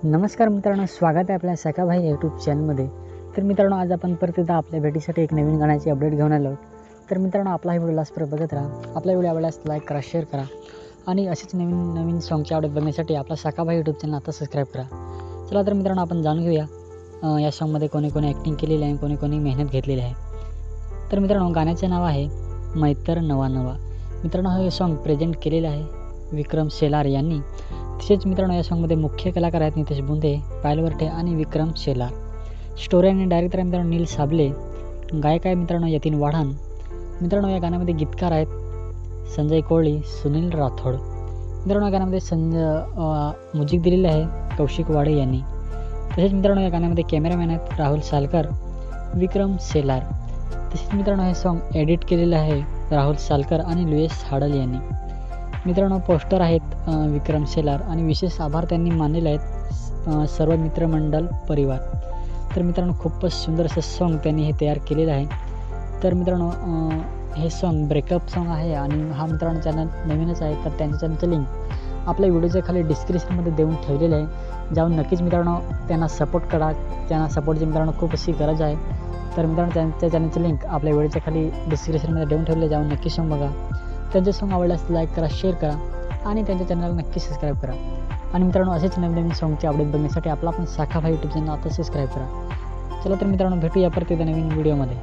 नमस्कार मित्रांनो, स्वागत आहे आपल्या सखाभाई यूट्यूब चॅनलमध्ये। तर मित्रांनो, आज आपण परत एकदा आपल्या भेटीसाठी एक नवीन गाण्याची अपडेट घेऊन आलो। तर मित्रांनो, आपला हा व्हिडिओ लास्टपर्यंत बघत राहा। आपला व्हिडिओ आवडल्यास लाईक करा, शेअर करा आणि असेच नवीन सॉन्गची अपडेट बघण्यासाठी आपला सखाभाई यूट्यूब चॅनल आता सबस्क्राईब करा। चला तर मित्रांनो, आपण जाणून घेऊया या सॉन्गमध्ये कोणी ॲक्टिंग केलेली आहे, कोणी मेहनत घेतलेली आहे। तर मित्रांनो, गाण्याचे नाव आहे मैतर नवा नवा। मित्रांनो, हे सॉन्ग प्रेझेंट केलेलं आहे विक्रम शेलार यांनी। तसेच मित्रांनो, या सॉन्गमध्ये मुख्य कलाकार आहेत नितेश बुंदे, पायल वरठे आणि विक्रम शेलार। स्टोरी आणि डायरेक्टर आहे मित्रांनो नील साबले। गायक आहे मित्रांनो यतीन वाढान। मित्रांनो, या गाण्यामध्ये गीतकार आहेत संजय कोळी, सुनील राठोड। मित्रांनो, या गाण्यामध्ये म्युझिक दिलेले आहे कौशिक वाडे यांनी। तसेच मित्रांनो, या गाण्यामध्ये कॅमेरामॅन आहेत राहुल सालकर, विक्रम शेलार। तसेच मित्रांनो, हे सॉन्ग एडिट केलेलं आहे राहुल सालकर आणि लुईस हाडल यांनी। मित्रांनो, पोस्टर आहेत विक्रम शेलार आणि विशेष आभार त्यांनी मानलेले आहेत सर्व मित्रमंडळ परिवार। तर मित्रांनो, खूपच सुंदर असं सॉन्ग त्यांनी हे तयार केलेलं आहे। तर मित्रांनो, हे सॉन्ग ब्रेकअप सॉन्ग आहे आणि हा मित्रांनो चॅनल नवीनच आहे। तर त्यांच्या चॅनलचं लिंक आपल्या व्हिडिओच्या खाली डिस्क्रिप्शनमध्ये देऊन ठेवलेलं आहे। जाऊन नक्कीच मित्रांनो त्यांना सपोर्ट करा। त्यांना सपोर्टची मित्रांनो खूप अशी गरज आहे। तर मित्रांनो, त्यांच्या चॅनलचं लिंक आपल्या व्हिडिओच्या खाली डिस्क्रिप्शनमध्ये देऊन ठेवले, जाऊन नक्की सॉन्ग बघा। त्यांचे सॉन्ग आवडल्यास लाईक करा, शेअर करा आणि त्यांच्या चॅनलला नक्की सबस्क्राईब करा। आणि मित्रांनो, असेच नवीन सॉन्गचे अपडेट बघण्यासाठी आपला पण सखाभाई यूट्यूब चॅनल आता सबस्क्राईब करा। चला तर मित्रांनो, भेटूया परत एकदा नवीन व्हिडिओमध्ये।